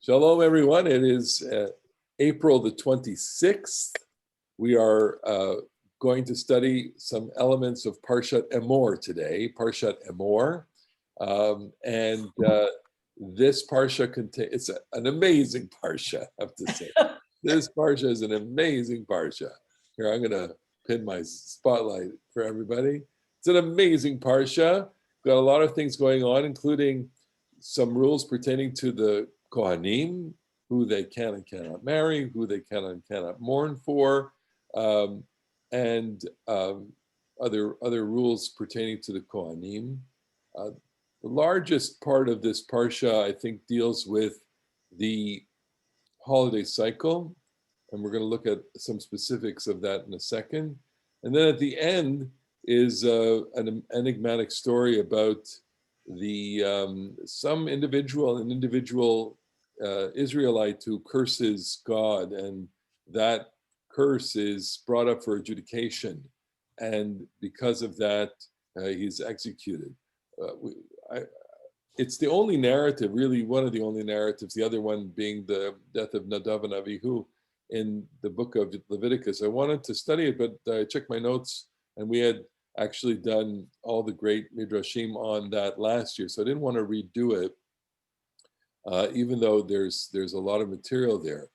Shalom, everyone. It is April the 26th. We are going to study some elements of Parashat Emor today, Parashat Emor. This Parsha contains, it's an amazing Parsha, I have to say. This Parsha is an amazing Parsha. Here, I'm going to pin my spotlight for everybody. It's an amazing Parsha. Got a lot of things going on, including some rules pertaining to the Kohanim, who they can and cannot marry, who they can and cannot mourn for, and other rules pertaining to the Kohanim. The largest part of this Parsha, I think, deals with the holiday cycle, and we're going to look at some specifics of that in a second. And then at the end is an enigmatic story about some individual Israelite who curses God, and that curse is brought up for adjudication, and because of that, he's executed. It's the only narrative, really one of the only narratives, the other one being the death of Nadav and Avihu in the book of Leviticus. I wanted to study it, but I checked my notes, and we had actually done all the great midrashim on that last year, so I didn't want to redo it, even though there's a lot of material there.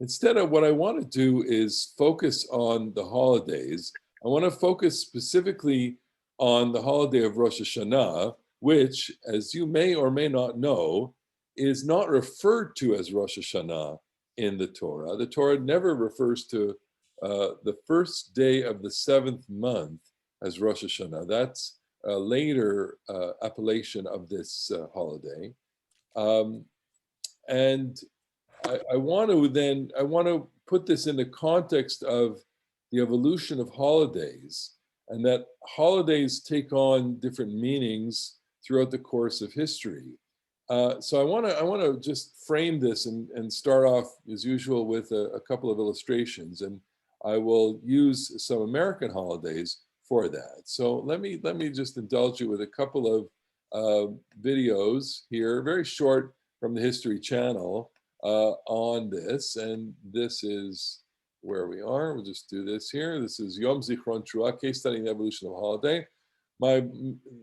Instead of what I want to do is focus on the holidays. I want to focus specifically on the holiday of Rosh Hashanah, which, as you may or may not know, is not referred to as Rosh Hashanah in the Torah. The Torah never refers to the first day of the seventh month as Rosh Hashanah. That's a later appellation of this holiday. And I want to put this in the context of the evolution of holidays, and that holidays take on different meanings throughout the course of history. So I want to just frame this and start off as usual with a couple of illustrations, and I will use some American holidays for that. So let me just indulge you with a couple of videos here, very short, from the History Channel on this, and this is where we are. We'll just do this here. This is Yom Zichron Teruah, case studying the evolution of holiday. My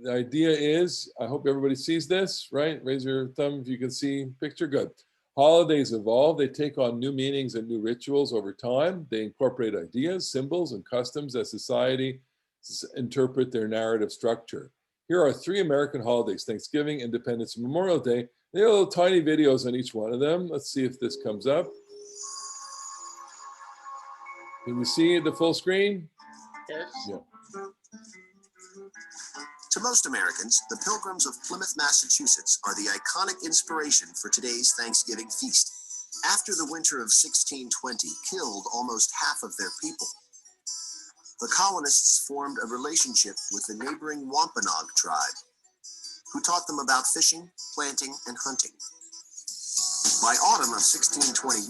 idea is, I hope everybody sees this, right? Raise your thumb if you can see picture, good. Holidays evolve, they take on new meanings and new rituals over time. They incorporate ideas, symbols, and customs as society interpret their narrative structure. Here are three American holidays: Thanksgiving, Independence, and Memorial Day. There are little tiny videos on each one of them. Let's see if this comes up. Can you see the full screen? Yes. Yeah. To most Americans, the Pilgrims of Plymouth, Massachusetts are the iconic inspiration for today's Thanksgiving feast. After the winter of 1620 killed almost half of their people, the colonists formed a relationship with the neighboring Wampanoag tribe, who taught them about fishing, planting, and hunting. By autumn of 1621,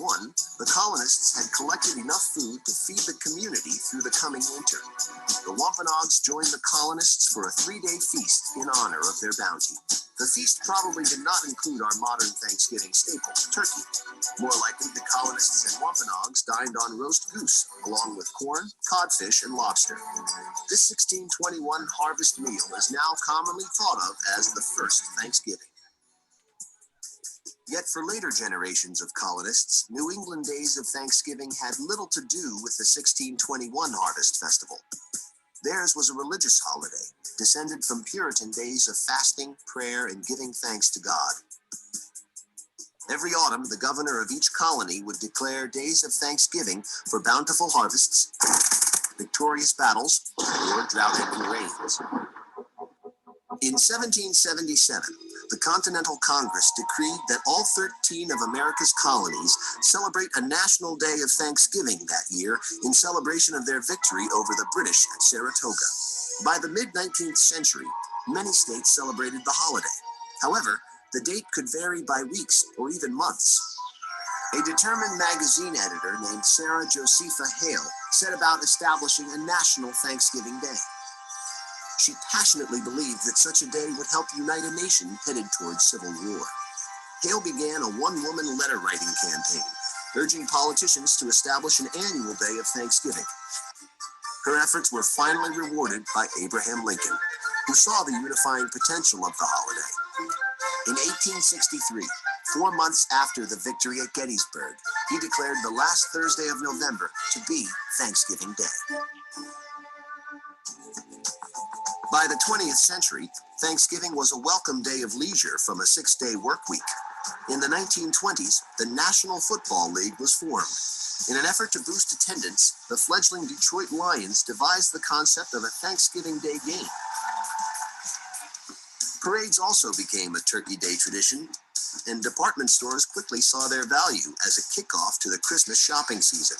the colonists had collected enough food to feed the community through the coming winter. The Wampanoags joined the colonists for a 3-day feast in honor of their bounty. The feast probably did not include our modern Thanksgiving staple, turkey. More likely, the colonists and Wampanoags dined on roast goose, along with corn, codfish, and lobster. This 1621 harvest meal is now commonly thought of as the first Thanksgiving. Yet for later generations of colonists, New England days of Thanksgiving had little to do with the 1621 harvest festival. Theirs was a religious holiday, descended from Puritan days of fasting, prayer, and giving thanks to God. Every autumn, the governor of each colony would declare days of thanksgiving for bountiful harvests, victorious battles, or drought-ending rains. In 1777, the Continental Congress decreed that all 13 of America's colonies celebrate a national day of Thanksgiving that year in celebration of their victory over the British at Saratoga. By the mid-19th century, many states celebrated the holiday. However, the date could vary by weeks or even months. A determined magazine editor named Sarah Josepha Hale set about establishing a national Thanksgiving Day. She passionately believed that such a day would help unite a nation headed towards civil war. Hale began a one-woman letter-writing campaign, urging politicians to establish an annual day of Thanksgiving. Her efforts were finally rewarded by Abraham Lincoln, who saw the unifying potential of the holiday. In 1863, 4 months after the victory at Gettysburg, he declared the last Thursday of November to be Thanksgiving Day. By the 20th century, Thanksgiving was a welcome day of leisure from a 6-day work week. In the 1920s, the National Football League was formed. In an effort to boost attendance, the fledgling Detroit Lions devised the concept of a Thanksgiving Day game. Parades also became a Turkey Day tradition, and department stores quickly saw their value as a kickoff to the Christmas shopping season.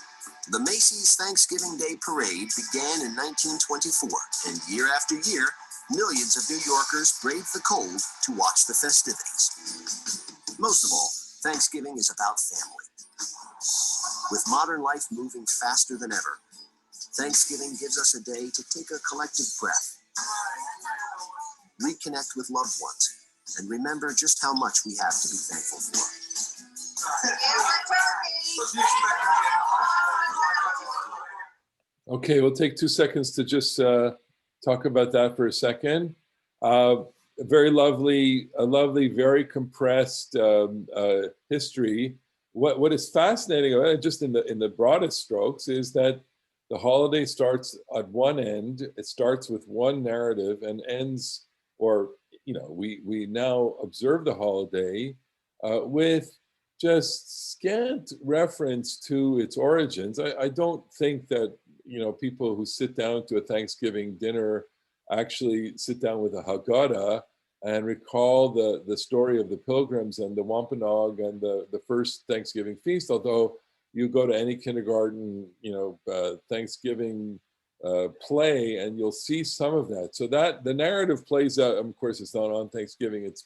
The Macy's Thanksgiving Day Parade began in 1924, and year after year, millions of New Yorkers braved the cold to watch the festivities. Most of all, Thanksgiving is about family. With modern life moving faster than ever, Thanksgiving gives us a day to take a collective breath, reconnect with loved ones, and remember just how much we have to be thankful for. Okay, we'll take 2 seconds to just talk about that for a second. Very lovely, a lovely, very compressed history. What is fascinating about it, just in the broadest strokes, is that the holiday starts at one end. It starts with one narrative and ends, or we now observe the holiday with just scant reference to its origins. I don't think that people who sit down to a Thanksgiving dinner actually sit down with a Haggadah and recall the story of the Pilgrims and the Wampanoag and the first Thanksgiving feast. Although you go to any kindergarten, Thanksgiving play, and you'll see some of that. So that the narrative plays out. Of course, it's not on Thanksgiving; it's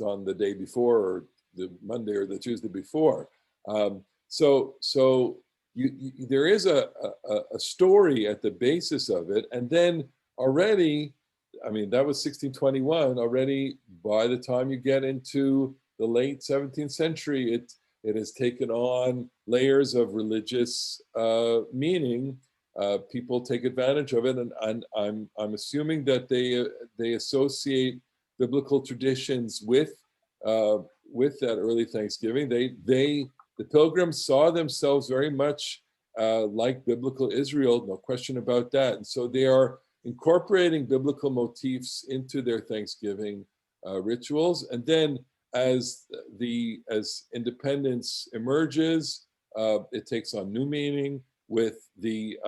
on the day before, or the Monday or the Tuesday before. There is a story at the basis of it, and then already, I mean, that was 1621. Already, by the time you get into the late 17th century, it has taken on layers of religious meaning. People take advantage of it, and I'm assuming that they associate biblical traditions with that early Thanksgiving. The Pilgrims saw themselves very much like biblical Israel, no question about that. And so they are incorporating biblical motifs into their Thanksgiving rituals. And then as independence emerges, it takes on new meaning with the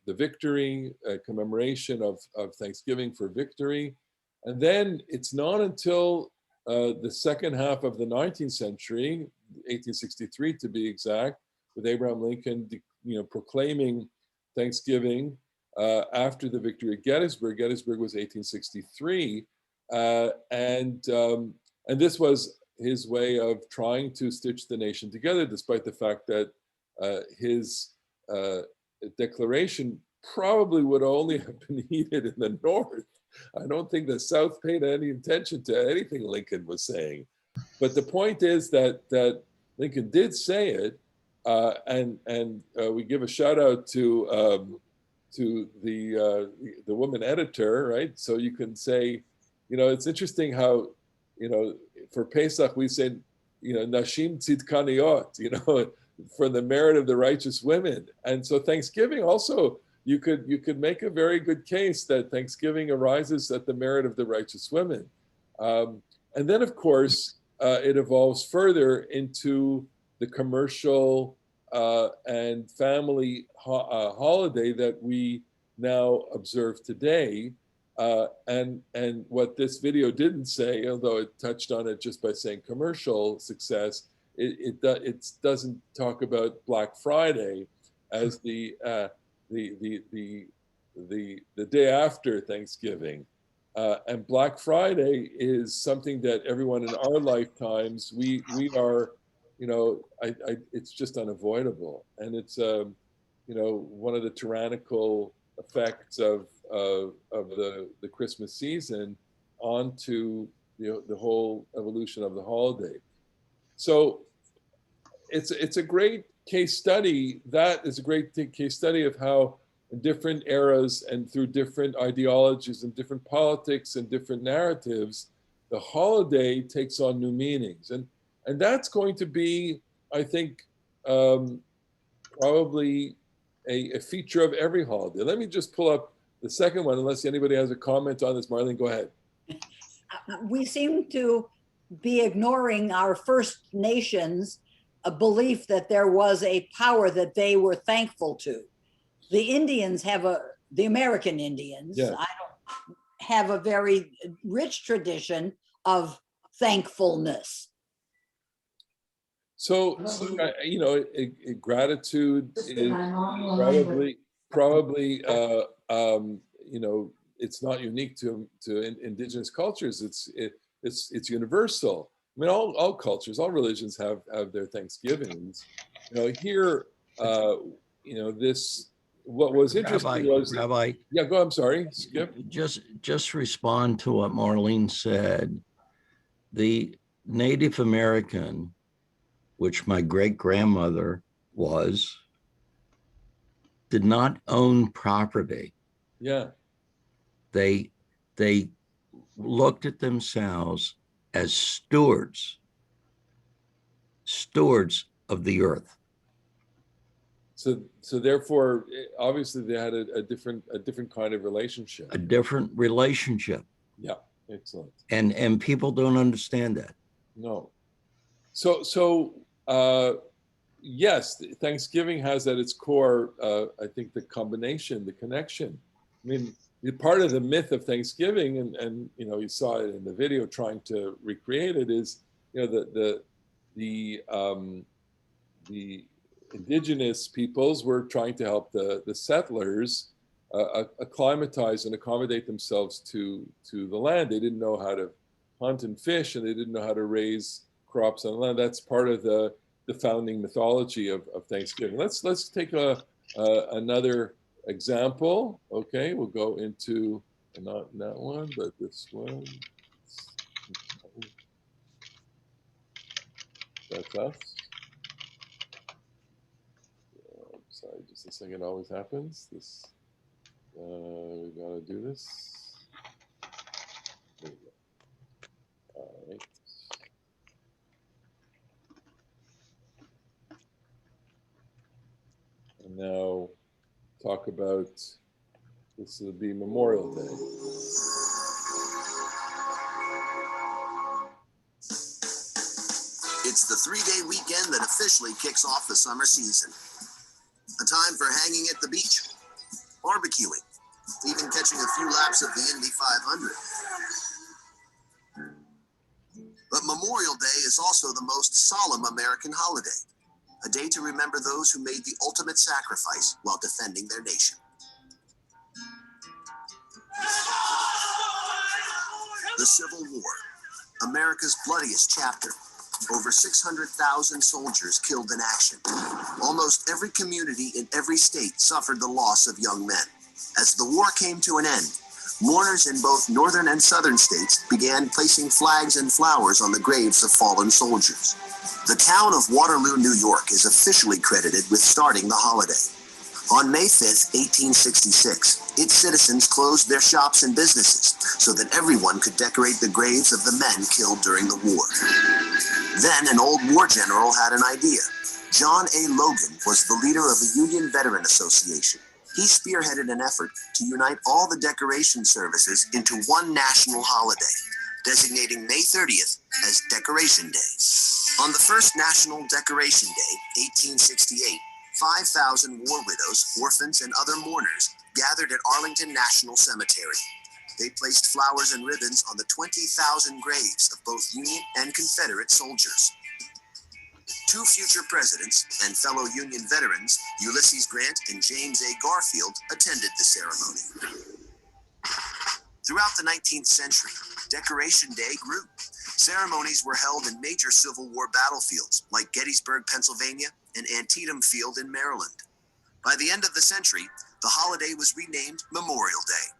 victory, commemoration of Thanksgiving for victory. And then it's not until the second half of the 19th century, 1863 to be exact, with Abraham Lincoln, proclaiming Thanksgiving after the victory at Gettysburg. Gettysburg was 1863, and this was his way of trying to stitch the nation together, despite the fact that his declaration probably would only have been needed in the North. I don't think the South paid any attention to anything Lincoln was saying. But the point is that Lincoln did say it, and we give a shout out to the woman editor, right? So you can say, it's interesting how, for Pesach we say, Nashim Tzidkaniot, for the merit of the righteous women. And so Thanksgiving also, you could make a very good case that Thanksgiving arises at the merit of the righteous women. And then, of course, it evolves further into the commercial and family holiday that we now observe today. And what this video didn't say, although it touched on it just by saying commercial success, it doesn't talk about Black Friday as the day after Thanksgiving. And Black Friday is something that everyone in our lifetimes, we are, it's just unavoidable. And it's, one of the tyrannical effects of the Christmas season onto the whole evolution of the holiday. So it's a great case study. That is a great case study of how in different eras and through different ideologies and different politics and different narratives, the holiday takes on new meanings. And that's going to be, I think, probably a feature of every holiday. Let me just pull up the second one, unless anybody has a comment on this. Marlene, go ahead. We seem to be ignoring our First Nations a belief that there was a power that they were thankful to. The Indians have the American Indians, Yeah. I don't have a very rich tradition of thankfulness. So you know, gratitude is probably you know, it's not unique to indigenous cultures. It's universal. I mean, all cultures, all religions have their Thanksgivings. You know, here, you know, this, what was interesting was, Rabbi, yeah, go, I'm sorry, Skip. just respond to what Marlene said. The Native American, which my great-grandmother was, did not own property. Yeah. They looked at themselves as stewards of the earth. So therefore, obviously they had a different kind of relationship. A different relationship. Yeah, excellent. And people don't understand that. No. So yes, Thanksgiving has at its core, I think, the combination, the connection. I mean, part of the myth of Thanksgiving, and you know, you saw it in the video trying to recreate it, is, you know, the indigenous peoples were trying to help the settlers acclimatize and accommodate themselves to the land. They didn't know how to hunt and fish, and they didn't know how to raise crops on the land. That's part of the founding mythology of Thanksgiving. Let's take another example. Okay, we'll go into not that one, but this one. That's us. Sorry, just a second. It always happens. This we gotta do this. There we go. All right. And now talk about, this will be Memorial Day. It's the 3-day weekend that officially kicks off the summer season. A time for hanging at the beach, barbecuing, even catching a few laps of the Indy 500. But Memorial Day is also the most solemn American holiday, a day to remember those who made the ultimate sacrifice while defending their nation. The Civil War, America's bloodiest chapter. Over 600,000 soldiers killed in action. Almost every community in every state suffered the loss of young men. As the war came to an end, mourners in both northern and southern states began placing flags and flowers on the graves of fallen soldiers. The town of Waterloo, New York is officially credited with starting the holiday. On May 5th, 1866, its citizens closed their shops and businesses so that everyone could decorate the graves of the men killed during the war. Then an old war general had an idea. John A. Logan was the leader of the Union Veteran Association. He spearheaded an effort to unite all the decoration services into one national holiday, designating May 30th as Decoration Day. On the first National Decoration Day, 1868, 5,000 war widows, orphans, and other mourners gathered at Arlington National Cemetery. They placed flowers and ribbons on the 20,000 graves of both Union and Confederate soldiers. Two future presidents and fellow Union veterans, Ulysses Grant and James A. Garfield, attended the ceremony. Throughout the 19th century, Decoration Day grew. Ceremonies were held in major Civil War battlefields like Gettysburg, Pennsylvania, and Antietam Field in Maryland. By the end of the century, the holiday was renamed Memorial Day.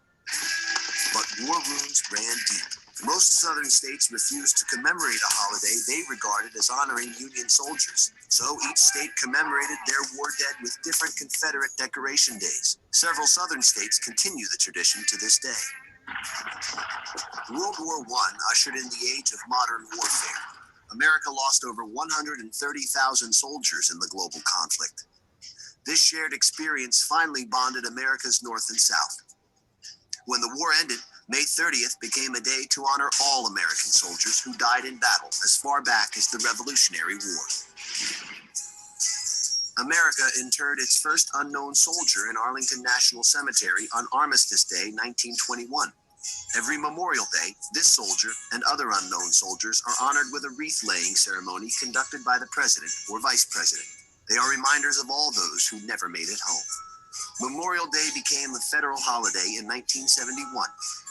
But war wounds ran deep. Most southern states refused to commemorate a holiday they regarded as honoring Union soldiers, so each state commemorated their war dead with different Confederate decoration days. Several southern states continue the tradition to this day. World War I ushered in the age of modern warfare. America lost over 130,000 soldiers in the global conflict. This shared experience finally bonded America's North and South. When the war ended, May 30th became a day to honor all American soldiers who died in battle as far back as the Revolutionary War. America interred its first unknown soldier in Arlington National Cemetery on Armistice Day, 1921. Every Memorial Day, this soldier and other unknown soldiers are honored with a wreath-laying ceremony conducted by the President or Vice President. They are reminders of all those who never made it home. Memorial Day became a federal holiday in 1971,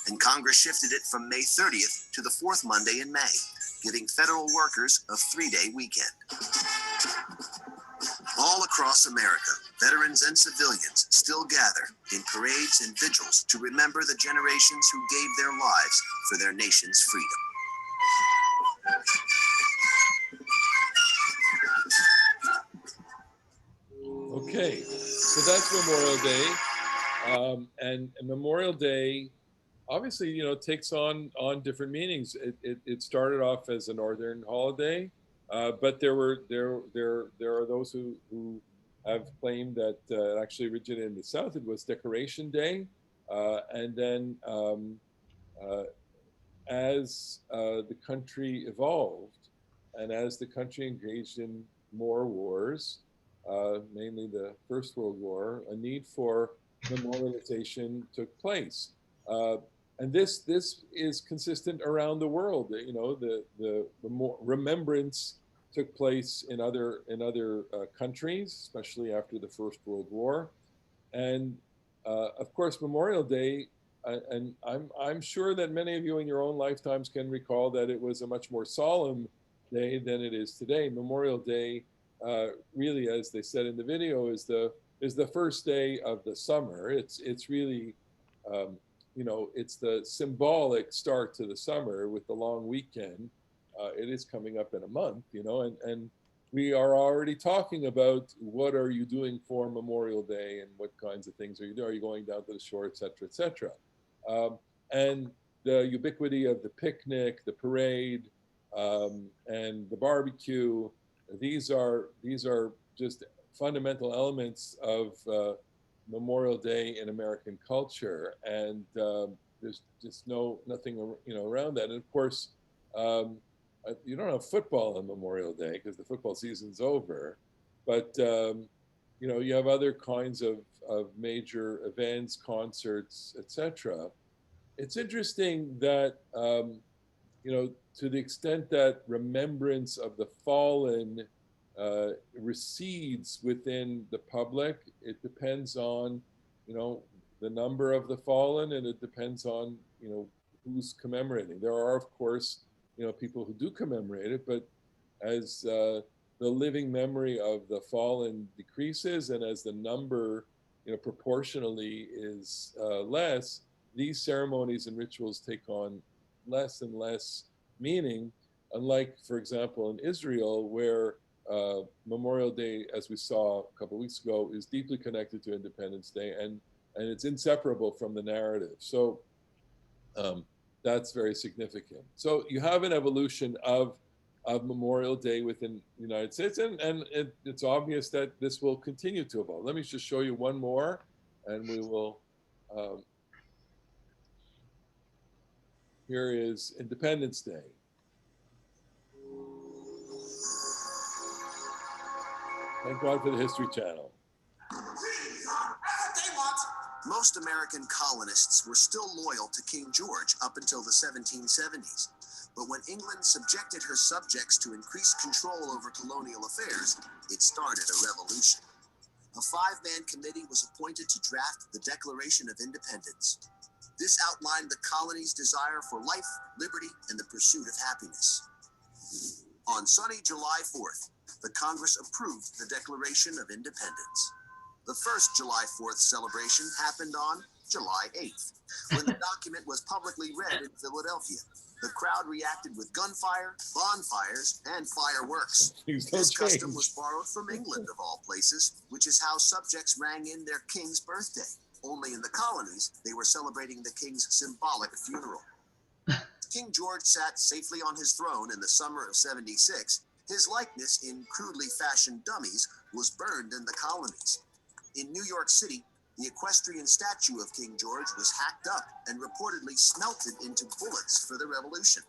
and Congress shifted it from May 30th to the fourth Monday in May, giving federal workers a 3-day weekend. All across America, veterans and civilians still gather in parades and vigils to remember the generations who gave their lives for their nation's freedom. Okay, so that's Memorial Day, and Memorial Day, obviously, you know, takes on different meanings. It started off as a northern holiday, but there are those who have claimed that it actually originated in the South. It was Decoration Day, and then as the country evolved, and as the country engaged in more wars, mainly the First World War, a need for memorialization took place. And this is consistent around the world. You know, the remembrance took place in other countries, especially after the First World War, and of course Memorial Day. And I'm sure that many of you in your own lifetimes can recall that it was a much more solemn day than it is today. Memorial Day, really, as they said in the video, is the first day of the summer. It's really, you know, it's the symbolic start to the summer with the long weekend. It is coming up in a month, you know, and we are already talking about what are you doing for Memorial Day and what kinds of things are you doing? Are you going down to the shore, et cetera, et cetera? And the ubiquity of the picnic, the parade, and the barbecue, these are just fundamental elements of Memorial Day in American culture, and there's just nothing, you know, around that. And of course, you don't have football on Memorial Day because the football season's over, but you know, you have other kinds of major events, concerts, etc. It's interesting that you know, to the extent that remembrance of the fallen recedes within the public, it depends on, you know, the number of the fallen, and it depends on, you know, who's commemorating. There are, of course, you know, people who do commemorate it, but as the living memory of the fallen decreases, and as the number, you know, proportionally is less, these ceremonies and rituals take on less and less meaning. Unlike, for example, in Israel, where Memorial Day, as we saw a couple of weeks ago, is deeply connected to Independence Day, and it's inseparable from the narrative. So that's very significant. So you have an evolution of Memorial Day within the United States, and it's obvious that this will continue to evolve. Let me just show you one more, and we will. Here is Independence Day. Thank God for the History Channel. Most American colonists were still loyal to King George up until the 1770s. But when England subjected her subjects to increased control over colonial affairs, it started a revolution. A 5-man committee was appointed to draft the Declaration of Independence. This outlined the colony's desire for life, liberty, and the pursuit of happiness. On sunny July 4th, the Congress approved the Declaration of Independence. The first July 4th celebration happened on July 8th, when the document was publicly read in Philadelphia. The crowd reacted with gunfire, bonfires, and fireworks. Things don't This change. custom was borrowed from England, of all places, which is how subjects rang in their king's birthday. Only in the colonies, they were celebrating the king's symbolic funeral. King George sat safely on his throne in the summer of '76. His likeness in crudely fashioned dummies was burned in the colonies. In New York City, the equestrian statue of King George was hacked up and reportedly smelted into bullets for the revolution.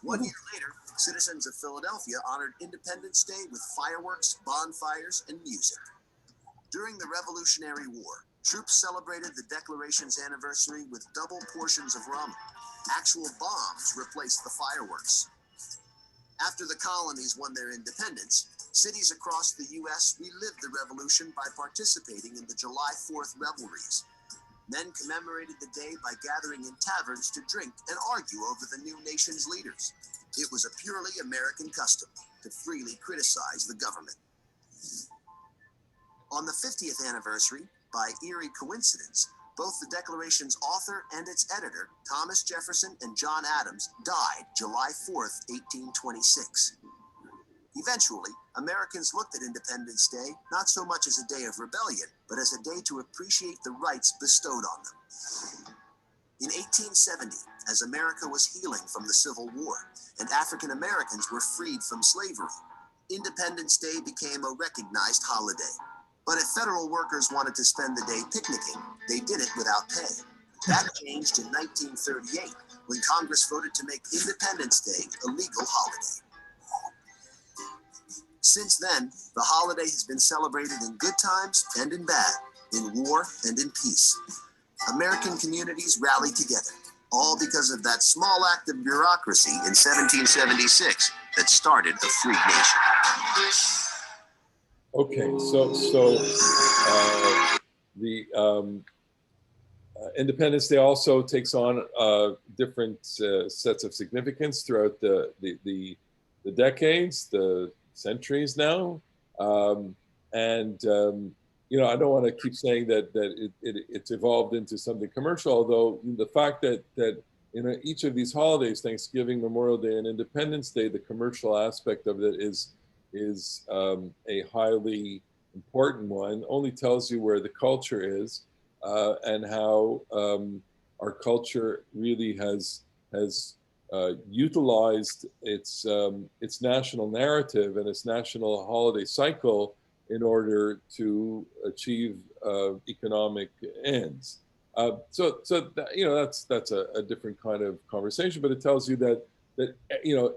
1 year later, citizens of Philadelphia honored Independence Day with fireworks, bonfires, and music. During the Revolutionary War, troops celebrated the Declaration's anniversary with double portions of rum. Actual bombs replaced the fireworks. After the colonies won their independence, cities across the U.S. relived the revolution by participating in the July 4th revelries. Men commemorated the day by gathering in taverns to drink and argue over the new nation's leaders. It was a purely American custom to freely criticize the government. On the 50th anniversary, by eerie coincidence, both the Declaration's author and its editor, Thomas Jefferson and John Adams, died July 4th, 1826. Eventually, Americans looked at Independence Day not so much as a day of rebellion, but as a day to appreciate the rights bestowed on them. In 1870, as America was healing from the Civil War and African Americans were freed from slavery, Independence Day became a recognized holiday. But if federal workers wanted to spend the day picnicking, they did it without pay. That changed in 1938, when Congress voted to make Independence Day a legal holiday. Since then, the holiday has been celebrated in good times and in bad, in war and in peace. American communities rallied together, all because of that small act of bureaucracy in 1776 that started a free nation. Okay, so the Independence Day also takes on different sets of significance throughout the decades, the centuries now, you know, I don't want to keep saying that it's evolved into something commercial, although the fact that you know, each of these holidays, Thanksgiving, Memorial Day, and Independence Day, the commercial aspect of it is a highly important one, only tells you where the culture is and how our culture really has utilized its national narrative and its national holiday cycle in order to achieve economic ends. So that, you know, that's a different kind of conversation, but it tells you that you know,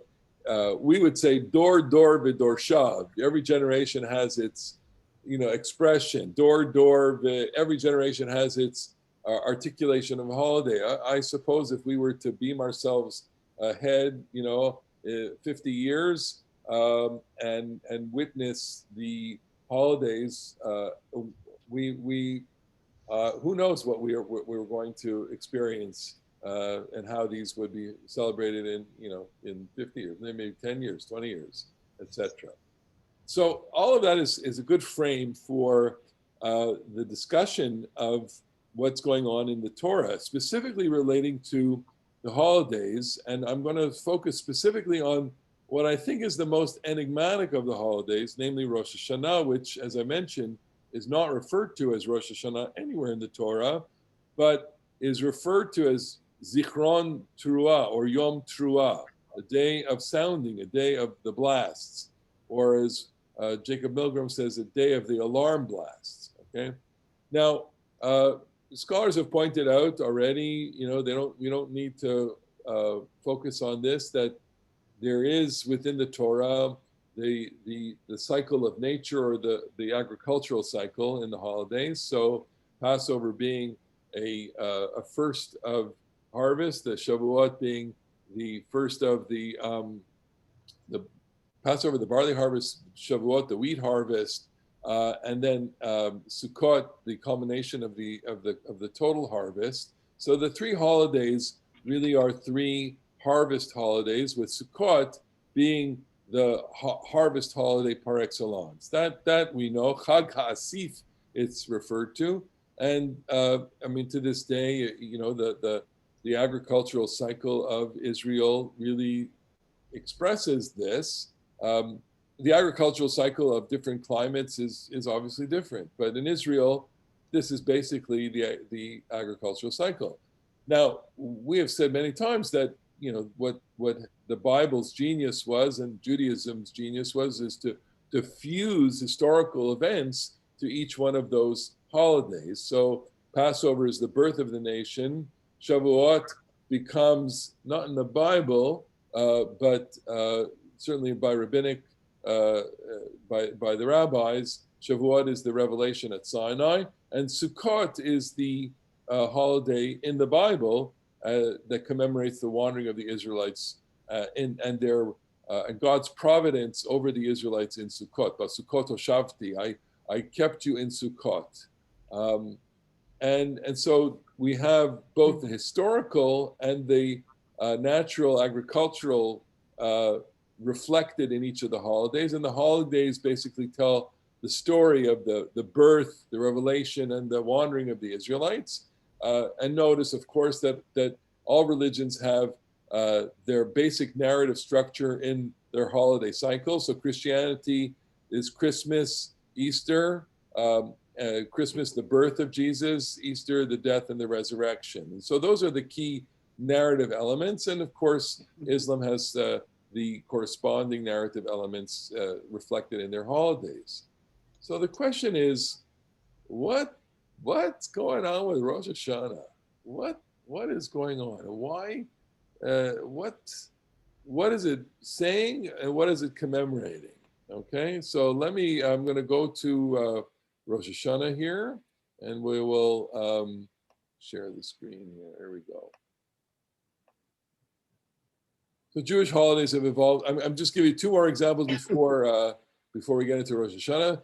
we would say dor v'dorshav. Every generation has its, you know, expression. Every generation has its articulation of a holiday. I suppose if we were to beam ourselves ahead, you know, 50 years and witness the holidays, who knows what we're going to experience and how these would be celebrated in, you know, in 50 years, maybe 10 years, 20 years, etc. So all of that is a good frame for the discussion of what's going on in the Torah, specifically relating to the holidays. And I'm going to focus specifically on what I think is the most enigmatic of the holidays, namely Rosh Hashanah, which, as I mentioned, is not referred to as Rosh Hashanah anywhere in the Torah, but is referred to as Zichron Teruah or Yom Teruah, a day of sounding, a day of the blasts, or as Jacob Milgram says, a day of the alarm blasts. Okay, now scholars have pointed out already, you know, we don't need to focus on this, that there is within the Torah the cycle of nature, or the agricultural cycle in the holidays. So Passover being a first of harvest, the Shavuot being the first of the Passover, the barley harvest, Shavuot, the wheat harvest, and then Sukkot, the culmination of the total harvest. So the three holidays really are three harvest holidays, with Sukkot being the harvest holiday par excellence. That we know, Chag HaAsif, it's referred to, and I mean, to this day, you know, the the agricultural cycle of Israel really expresses this. The agricultural cycle of different climates is obviously different, but in Israel, this is basically the agricultural cycle. Now, we have said many times that what the Bible's genius was and Judaism's genius was is to fuse historical events to each one of those holidays. So Passover is the birth of the nation. Shavuot becomes, not in the Bible, but certainly by rabbinic, by the rabbis, Shavuot is the revelation at Sinai, and Sukkot is the holiday in the Bible that commemorates the wandering of the Israelites and God's providence over the Israelites in Sukkot. Sukkot Hoshavti, I kept you in Sukkot. And so we have both the historical and the natural agricultural reflected in each of the holidays. And the holidays basically tell the story of the birth, the revelation, and the wandering of the Israelites. And notice, of course, that all religions have their basic narrative structure in their holiday cycle. So Christianity is Christmas, Easter, Christmas, the birth of Jesus, Easter, the death and the resurrection. And so those are the key narrative elements. And of course, Islam has the corresponding narrative elements reflected in their holidays. So the question is, what's going on with Rosh Hashanah? What is going on? Why? What is it saying and what is it commemorating? Okay, so I'm going to go to Rosh Hashanah here, and we will share the screen here. Here we go. So Jewish holidays have evolved. I'm just giving you two more examples before we get into Rosh Hashanah.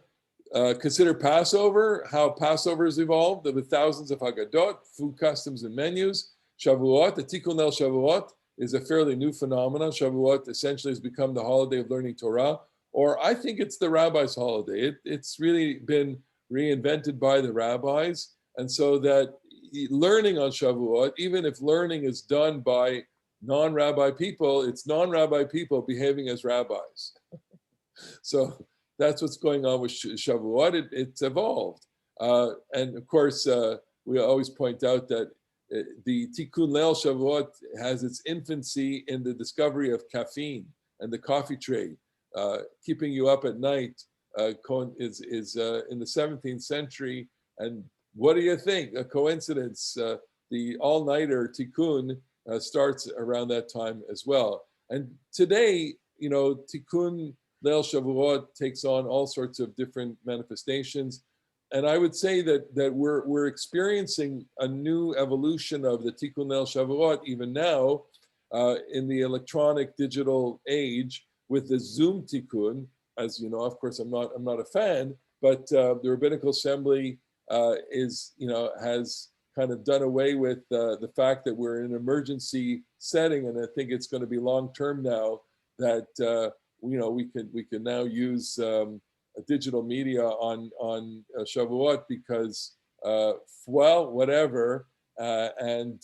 Consider Passover, how Passover has evolved with thousands of Haggadot, food customs and menus. Shavuot, the Tikkun El Shavuot, is a fairly new phenomenon. Shavuot essentially has become the holiday of learning Torah, or I think it's the rabbi's holiday. It's really been reinvented by the rabbis, and so that learning on Shavuot, even if learning is done by non-rabbi people, it's non-rabbi people behaving as rabbis. So that's what's going on with Shavuot. It's evolved. And of course, we always point out that the Tikkun Leil Shavuot has its infancy in the discovery of caffeine and the coffee trade. Keeping you up at night is in the 17th century. And what do you think? A coincidence. The all-nighter Tikkun starts around that time as well. And today, Tikkun Leil Shavuot takes on all sorts of different manifestations. And I would say that we're experiencing a new evolution of the Tikkun Leil Shavuot even now in the electronic digital age with the Zoom Tikkun. As you know, of course, I'm not a fan, but the Rabbinical Assembly has kind of done away with the fact that we're in an emergency setting, and I think it's going to be long term now that we can now use digital media on Shavuot because whatever, and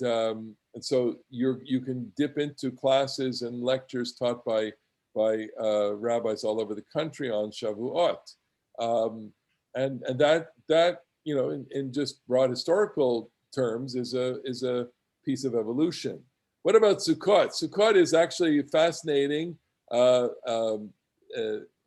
so you can dip into classes and lectures taught by rabbis all over the country on Shavuot, and that in just broad historical terms is a piece of evolution. What about Sukkot? Sukkot is actually a fascinating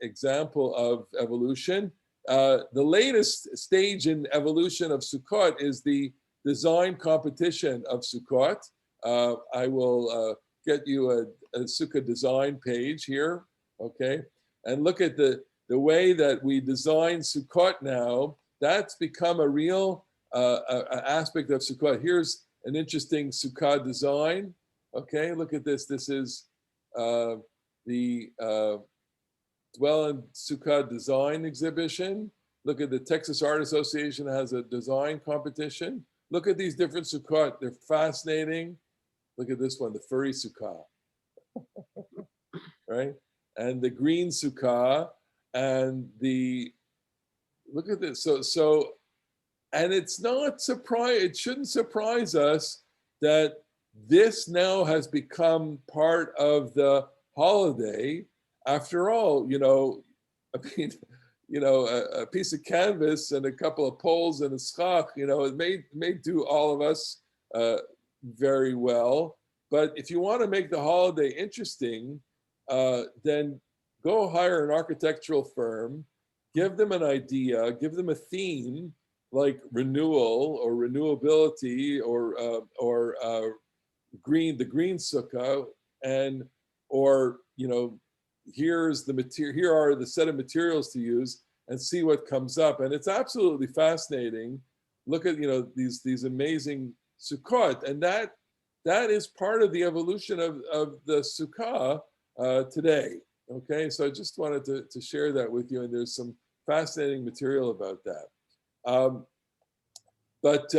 example of evolution. The latest stage in evolution of Sukkot is the design competition of Sukkot. I will get you a Sukkah design page here, okay? And look at the way that we design Sukkot now. That's become a real aspect of Sukkot. Here's an interesting Sukkah design. Okay, look at this. This is the Dwell in Sukkah design exhibition. Look at the Texas Art Association has a design competition. Look at these different Sukkot. They're fascinating. Look at this one, the furry Sukkah, right? And the green Sukkah, and look at this. So, and it's not surprise. It shouldn't surprise us that this now has become part of the holiday. After all, I mean, a piece of canvas and a couple of poles and a schach, it may do all of us very well. But if you want to make the holiday interesting, then go hire an architectural firm, give them an idea, give them a theme like renewal or renewability or the green sukkah, or here's the material, here are the set of materials to use, and see what comes up. And it's absolutely fascinating. Look at these amazing sukkot, and that is part of the evolution of the sukkah today. Okay, so I just wanted to share that with you, and there's some fascinating material about that. But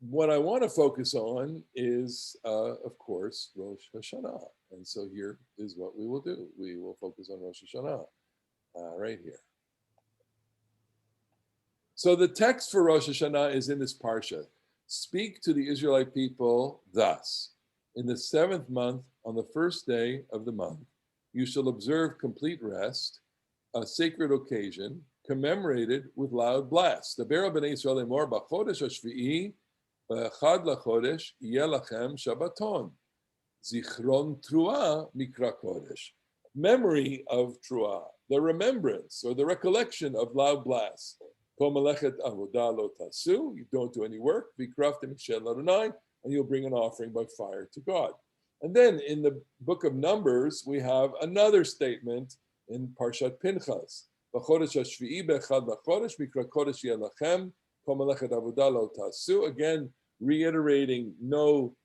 what I want to focus on is, of course, Rosh Hashanah. And so here is what we will do. We will focus on Rosh Hashanah right here. So the text for Rosh Hashanah is in this Parsha. Speak to the Israelite people thus: in the 7th month, on the 1st day of the month, you shall observe complete rest, a sacred occasion, commemorated with loud blasts. The Daber b'nei Yisrael Emor b'chodesh hashvi'i b'echad lachodesh yeh lachem Shabbaton. Zichron Truah Mikra Kodesh. Memory of Truah, the remembrance or the recollection of loud blasts. Kol melechet avodah lo tasu, you don't do any work, v'kraftem shel Adonai, and you'll bring an offering by fire to God. And then in the book of Numbers, we have another statement in Parshat Pinchas. B'chodesh hashvi'i b'echad lachodesh mikra kodesh yeh lachem, kol melechet avodah lo tasu, again reiterating no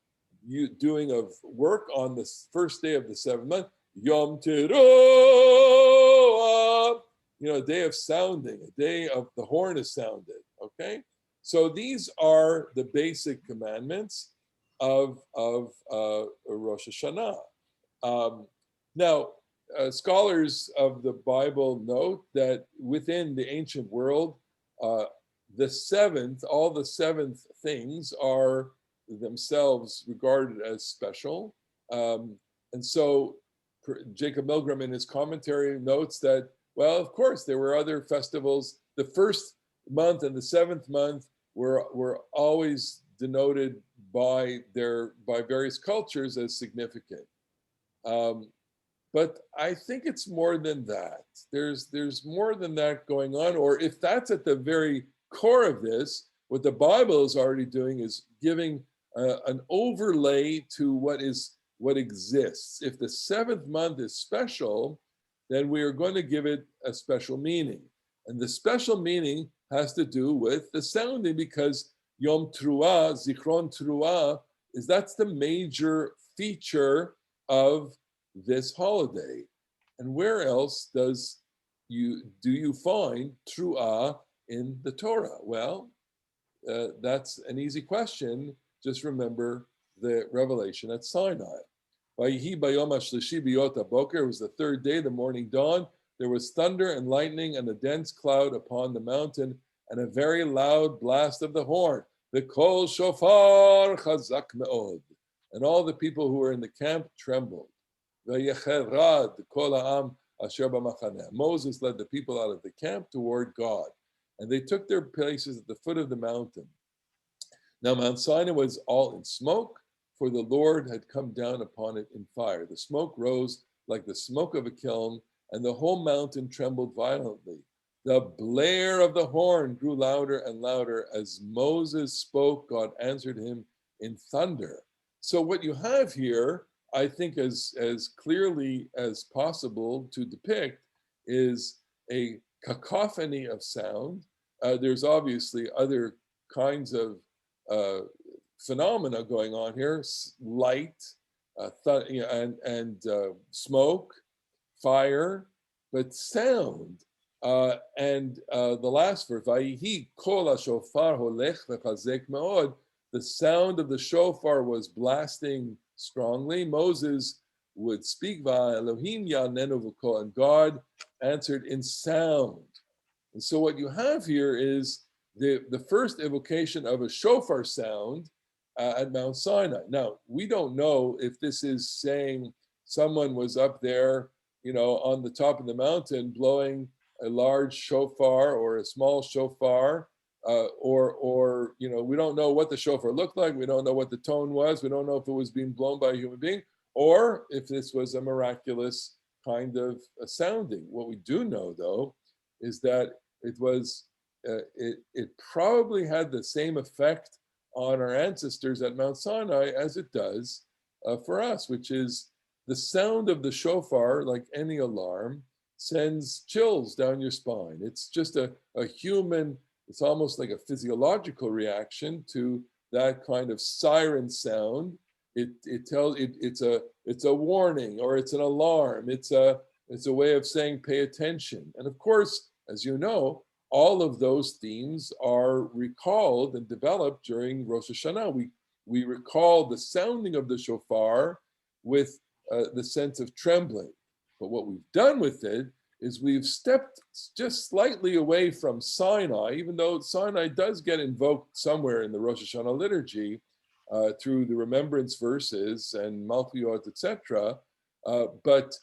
doing of work on the 1st day of the 7th month. Yom Teruah, a day of sounding, a day of the horn is sounded. Okay, so these are the basic commandments of Rosh Hashanah. Now, scholars of the Bible note that within the ancient world, all the 7th things are themselves regarded as special. And so Jacob Milgram in his commentary notes that, well, of course, there were other festivals. The 1st month and the 7th month were always denoted by various cultures as significant. But I think it's more than that. There's more than that going on, or if that's at the very core of this, what the Bible is already doing is giving an overlay to what exists. If the 7th month is special, then we are going to give it a special meaning. And the special meaning has to do with the sounding, because Yom Teruah, Zichron Teruah, that's the major feature of this holiday. And where else do you find Teruah in the Torah? Well, that's an easy question. Just remember the revelation at Sinai. It was the 3rd day, the morning dawn. There was thunder and lightning and a dense cloud upon the mountain and a very loud blast of the horn. The kol shofar chazak me'od. And all the people who were in the camp trembled. Moses led the people out of the camp toward God, and they took their places at the foot of the mountain. Now Mount Sinai was all in smoke, for the Lord had come down upon it in fire. The smoke rose like the smoke of a kiln, and the whole mountain trembled violently. The blare of the horn grew louder and louder. As Moses spoke, God answered him in thunder. So what you have here, I think as clearly as possible to depict, is a cacophony of sound. There's obviously other kinds of phenomena going on here: light, and smoke, fire, but sound. And the last verse, "Vayihi kol hashofar holech v'chazek me'od." The sound of the shofar was blasting strongly. Moses would speak, "Va'Elohim ya'anenu v'kol," and God answered in sound. And so what you have here is the first evocation of a shofar sound, at Mount Sinai. Now, we don't know if this is saying someone was up there, on the top of the mountain blowing a large shofar or a small shofar, or we don't know what the shofar looked like. We don't know what the tone was. We don't know if it was being blown by a human being or if this was a miraculous kind of a sounding. What we do know, though, is that it probably had the same effect on our ancestors at Mount Sinai as it does for us, which is the sound of the shofar, like any alarm, sends chills down your spine. It's just a human, it's almost like a physiological reaction to that kind of siren sound. It's a warning, or it's an alarm. It's a way of saying pay attention. And of course, as you know, all of those themes are recalled and developed during Rosh Hashanah. We recall the sounding of the shofar with the sense of trembling. But what we've done with it is we've stepped just slightly away from Sinai, even though Sinai does get invoked somewhere in the Rosh Hashanah liturgy through the remembrance verses and Malchiyot, etc. But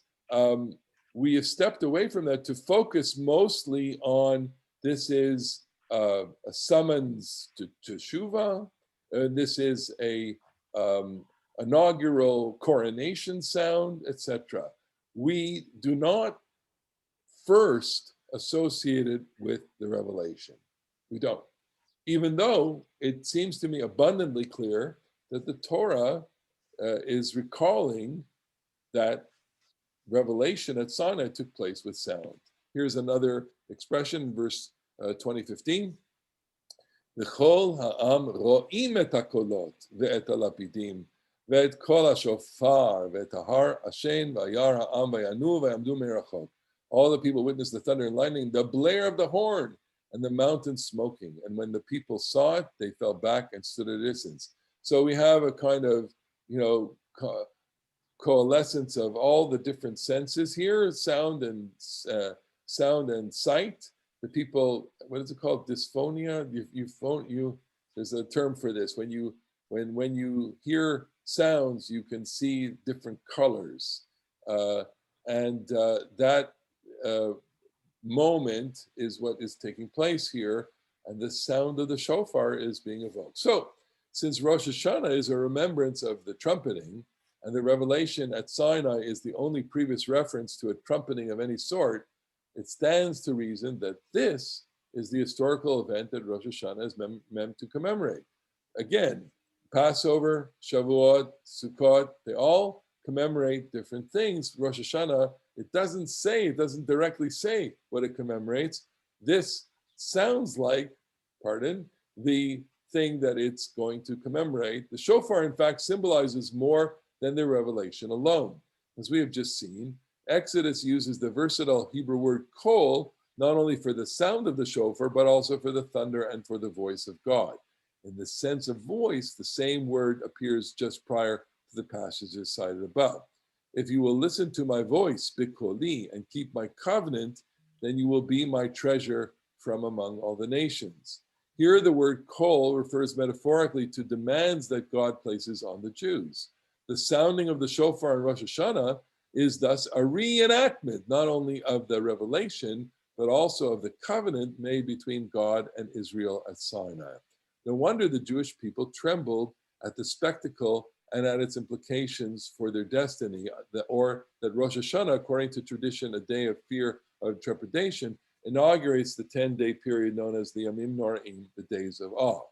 we have stepped away from that to focus mostly on this is a summons to Teshuvah, and this is a inaugural coronation sound, etc. We do not first associate it with the revelation. We don't. Even though it seems to me abundantly clear that the Torah is recalling that revelation at Sinai took place with sound. Here's another expression, verse 20:15. V'chol ha'am ro'im et hakolot ve'et halapidim ve'et kol hashofar ve'et hahar ashen v'ayar ha'am v'yanu v'yamdu merachot. All the people witnessed the thunder and lightning, the blare of the horn, and the mountain smoking. And when the people saw it, they fell back and stood at a distance. So we have a kind of, coalescence of all the different senses here: sound and sight. The people, what is it called? Dysphonia. There's a term for this. When you hear sounds, you can see different colors, and that moment is what is taking place here, and the sound of the shofar is being evoked. So, since Rosh Hashanah is a remembrance of the trumpeting, and the revelation at Sinai is the only previous reference to a trumpeting of any sort, it stands to reason that this is the historical event that Rosh Hashanah is meant to commemorate. Again, Passover, Shavuot, Sukkot, they all commemorate different things. Rosh Hashanah, it doesn't directly say what it commemorates. This sounds like, the thing that it's going to commemorate. The shofar, in fact, symbolizes more than the revelation alone. As we have just seen, Exodus uses the versatile Hebrew word kol, not only for the sound of the shofar, but also for the thunder and for the voice of God. In the sense of voice, the same word appears just prior to the passages cited above. If you will listen to my voice, bikoli, and keep my covenant, then you will be my treasure from among all the nations. Here, the word kol refers metaphorically to demands that God places on the Jews. The sounding of the shofar in Rosh Hashanah is thus a reenactment, not only of the revelation, but also of the covenant made between God and Israel at Sinai. No wonder the Jewish people trembled at the spectacle and at its implications for their destiny, or that Rosh Hashanah, according to tradition, a day of fear, of trepidation, inaugurates the 10-day period known as the Yamim Noraim, the days of awe.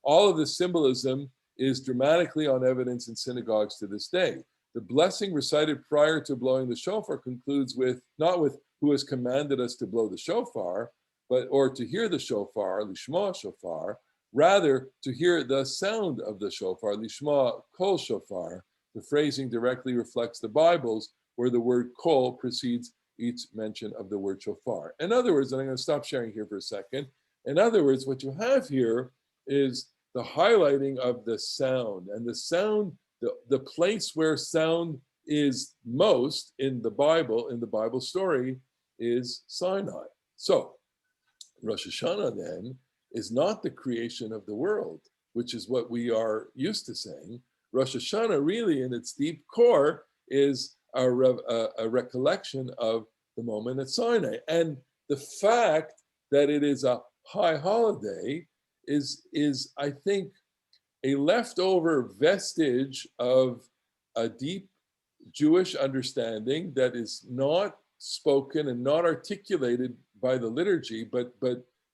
All of this symbolism is dramatically on evidence in synagogues to this day. The blessing recited prior to blowing the shofar concludes not with who has commanded us to blow the shofar, or to hear the shofar, lishma shofar, rather to hear the sound of the shofar, lishma kol shofar. The phrasing directly reflects the Bibles, where the word kol precedes each mention of the word shofar. In other words, and I'm going to stop sharing here for a second. In other words, what you have here is the highlighting of the sound, and the sound, the place where sound is most in the Bible story, is Sinai. So Rosh Hashanah then is not the creation of the world. which is what we are used to saying, Rosh Hashanah really in its deep core is a recollection of the moment at Sinai. And the fact that it is a high holiday is I think, a leftover vestige of a deep Jewish understanding that is not spoken and not articulated by the liturgy, but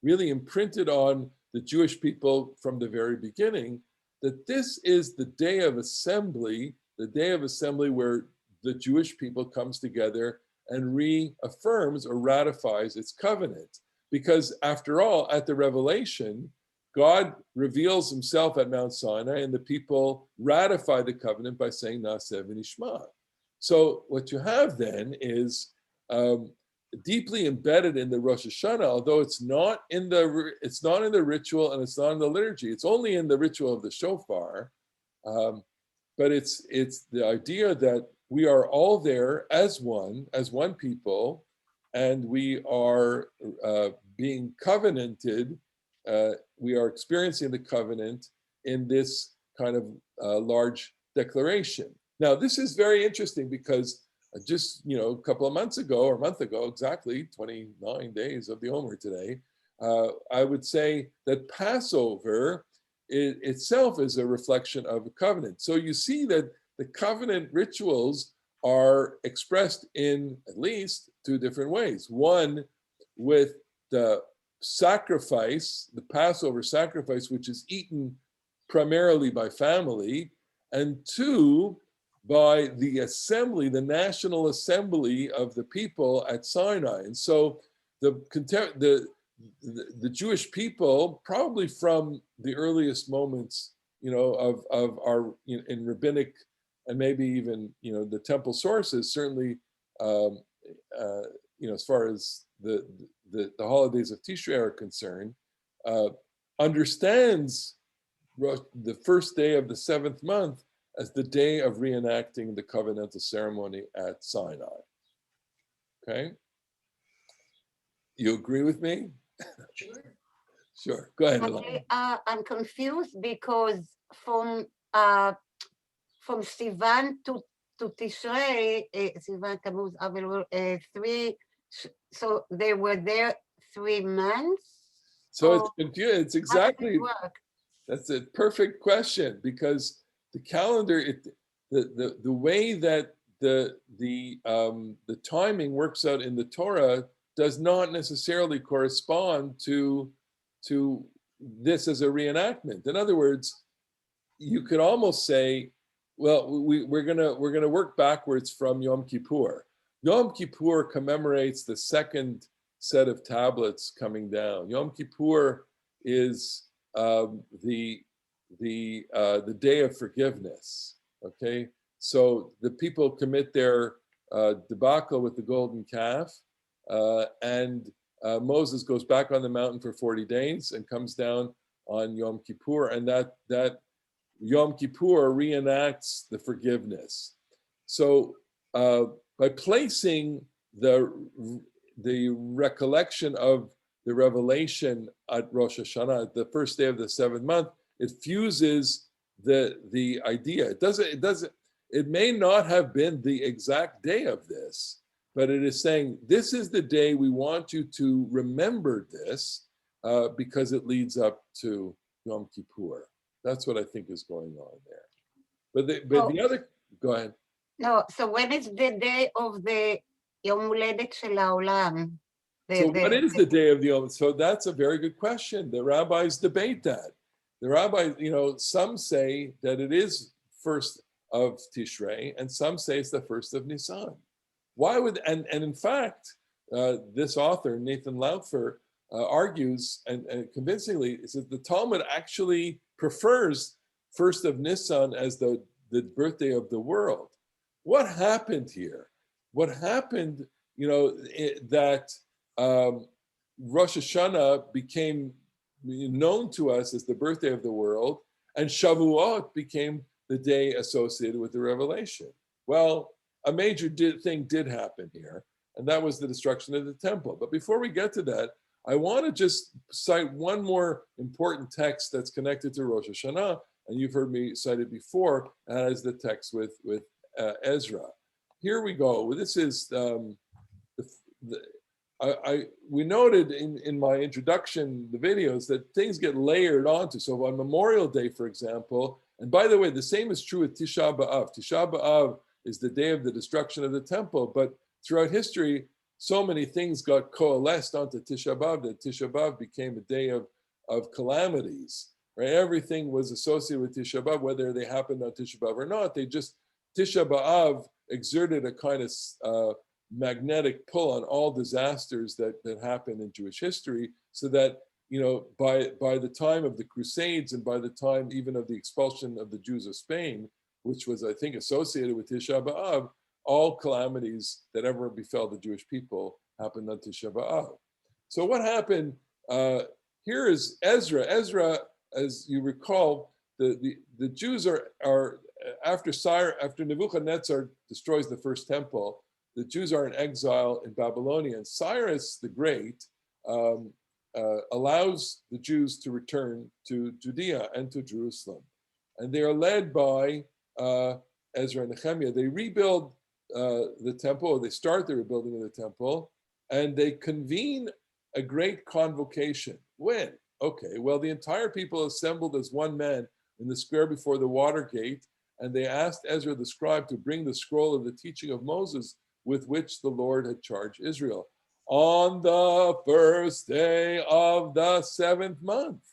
really imprinted on the Jewish people from the very beginning, that this is the day of assembly, where the Jewish people comes together and reaffirms or ratifies its covenant. Because after all, at the revelation, God reveals himself at Mount Sinai, and the people ratify the covenant by saying Na'aseh v'nishma. So what you have then is deeply embedded in the Rosh Hashanah, although it's not in the ritual and it's not in the liturgy. It's only in the ritual of the shofar, but it's the idea that we are all there as one people, and we are being covenanted. We are experiencing the covenant in this kind of large declaration. Now, this is very interesting because just a couple of months ago, or a month ago, exactly 29 days of the Emor today, I would say that Passover itself is a reflection of a covenant. So you see that the covenant rituals are expressed in at least two different ways. One, with the sacrifice, the Passover sacrifice, which is eaten primarily by family, and two, by the assembly, the national assembly of the people at Sinai. And so the Jewish people, probably from the earliest moments, of our in rabbinic and maybe even the temple sources, certainly as far as the holidays of Tishrei are concerned, understands the first day of the seventh month as the day of reenacting the covenantal ceremony at Sinai. Okay? You agree with me? Sure. Sure. Go ahead, Elaine. I'm confused because from Sivan to Tishrei, Sivan, Tammuz, Av, 3. So they were there 3 months. So it's confused. It's exactly. Work? That's a perfect question, because the calendar, the way that the timing works out in the Torah does not necessarily correspond to this as a reenactment. In other words, you could almost say, well, we're gonna work backwards from Yom Kippur. Yom Kippur commemorates the second set of tablets coming down. Yom Kippur is the day of forgiveness. Okay, so the people commit their debacle with the golden calf, and Moses goes back on the mountain for 40 days and comes down on Yom Kippur, and that Yom Kippur reenacts the forgiveness. So by placing the recollection of the revelation at Rosh Hashanah, the first day of the seventh month, it fuses the idea. It may not have been the exact day of this, but it is saying this is the day we want you to remember this, because it leads up to Yom Kippur. That's what I think is going on there. But the other, go ahead. No, so when is the day of the Yom Huledet Shel Haolam? So what is the day of the Yom? So that's a very good question. The rabbis debate that. The rabbis, some say that it is first of Tishrei, and some say it's the first of Nisan. Why would, and in fact, this author, Nathan Lautfer, argues, and convincingly, is that the Talmud actually prefers first of Nisan as the birthday of the world. What happened here? What happened, that Rosh Hashanah became known to us as the birthday of the world, and Shavuot became the day associated with the revelation? Well, a major thing did happen here, and that was the destruction of the temple. But before we get to that, I want to just cite one more important text that's connected to Rosh Hashanah, and you've heard me cite it before, as the text with Ezra. Here we go. This is we noted in my introduction, the videos, that things get layered onto. So on Memorial Day, for example, and by the way, the same is true with Tisha B'Av. Tisha B'Av is the day of the destruction of the temple, but throughout history, so many things got coalesced onto Tisha B'Av that Tisha B'Av became a day of calamities. Right? Everything was associated with Tisha B'Av, whether they happened on Tisha B'Av or not. Tisha B'Av exerted a kind of magnetic pull on all disasters that happened in Jewish history, so that, by the time of the Crusades and by the time even of the expulsion of the Jews of Spain, which was, I think, associated with Tisha B'Av, all calamities that ever befell the Jewish people happened on Tisha B'Av. So what happened? Here is Ezra. Ezra, as you recall, the Jews are after Nebuchadnezzar destroys the first temple, the Jews are in exile in Babylonia, and Cyrus the Great allows the Jews to return to Judea and to Jerusalem. And they are led by Ezra and Nehemiah. They rebuild the temple, or they start the rebuilding of the temple, and they convene a great convocation. When? Okay, well, the entire people assembled as one man in the square before the water gate, and they asked Ezra the scribe to bring the scroll of the teaching of Moses with which the Lord had charged Israel. On the first day of the 7th month,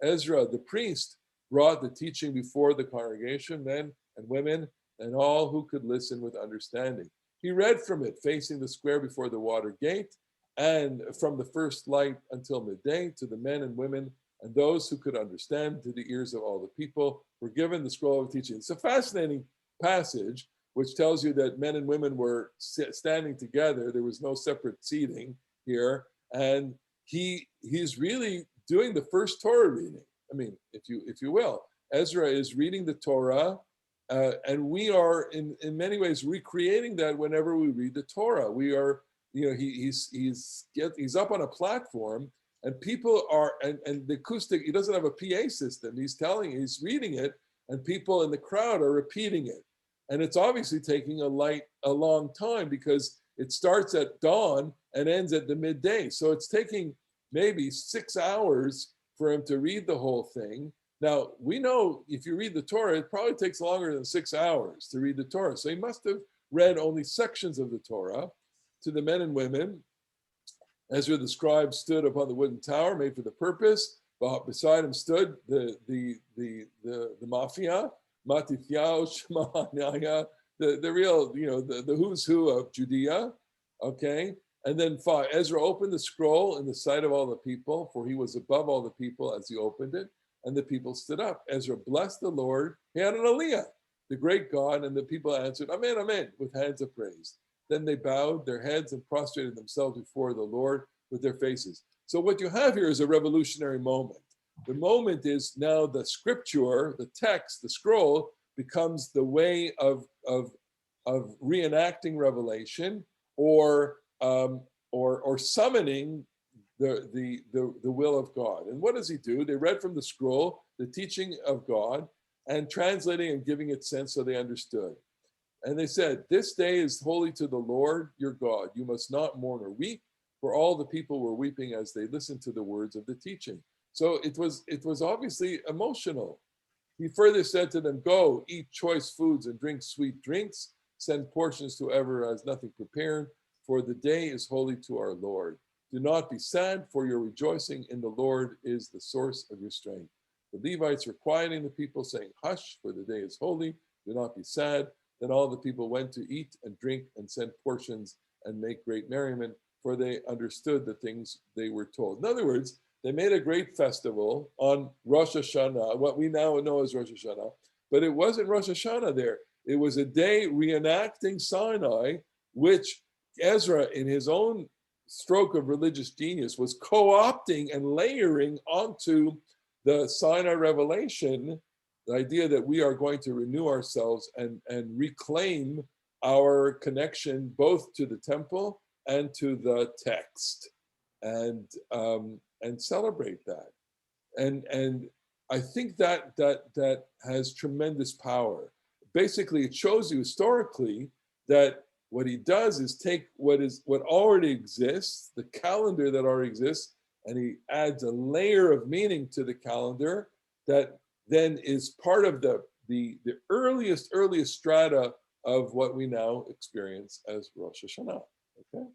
Ezra the priest brought the teaching before the congregation, men and women, and all who could listen with understanding. He read from it, facing the square before the water gate, and from the first light until midday, to the men and women and those who could understand, to the ears of all the people, were given the scroll of teaching. It's a fascinating passage, which tells you that men and women were standing together. There was no separate seating here, and he's really doing the first Torah reading. I mean, if you will, Ezra is reading the Torah, and we are in many ways recreating that whenever we read the Torah. We are, he's up on a platform, and people are, and the acoustic, he doesn't have a PA system. He's reading it, and people in the crowd are repeating it. And it's obviously taking a long time, because it starts at dawn and ends at the midday. So it's taking maybe 6 hours for him to read the whole thing. Now, we know if you read the Torah, it probably takes longer than 6 hours to read the Torah. So he must have read only sections of the Torah to the men and women. Ezra the scribe stood upon the wooden tower made for the purpose. Beside him stood the mafia, Matithyahu, Shema, the real, the who's who of Judea. Okay. And then 5, Ezra opened the scroll in the sight of all the people, for he was above all the people as he opened it, and the people stood up. Ezra blessed the Lord. He had an aliyah, the great God, and the people answered, Amen, Amen, with hands of praise. Then they bowed their heads and prostrated themselves before the Lord with their faces. So what you have here is a revolutionary moment. The moment is now the scripture, the text, the scroll, becomes the way of reenacting revelation, or summoning the will of God. And what does he do? They read from the scroll the teaching of God, and translating and giving it sense so they understood. And they said, this day is holy to the Lord your God. You must not mourn or weep, for all the people were weeping as they listened to the words of the teaching. So it was obviously emotional. He further said to them, go, eat choice foods and drink sweet drinks. Send portions to whoever has nothing prepared, for the day is holy to our Lord. Do not be sad, for your rejoicing in the Lord is the source of your strength. The Levites were quieting the people, saying, hush, for the day is holy. Do not be sad. Then all the people went to eat and drink and send portions and make great merriment, for they understood the things they were told. In other words, they made a great festival on Rosh Hashanah, what we now know as Rosh Hashanah, but it wasn't Rosh Hashanah there. It was a day reenacting Sinai, which Ezra, in his own stroke of religious genius, was co-opting and layering onto the Sinai revelation, the idea that we are going to renew ourselves and reclaim our connection both to the temple and to the text. and celebrate that. And I think that has tremendous power. Basically, it shows you historically that what he does is take what already exists, the calendar that already exists, and he adds a layer of meaning to the calendar that then is part of the earliest strata of what we now experience as Rosh Hashanah. Okay.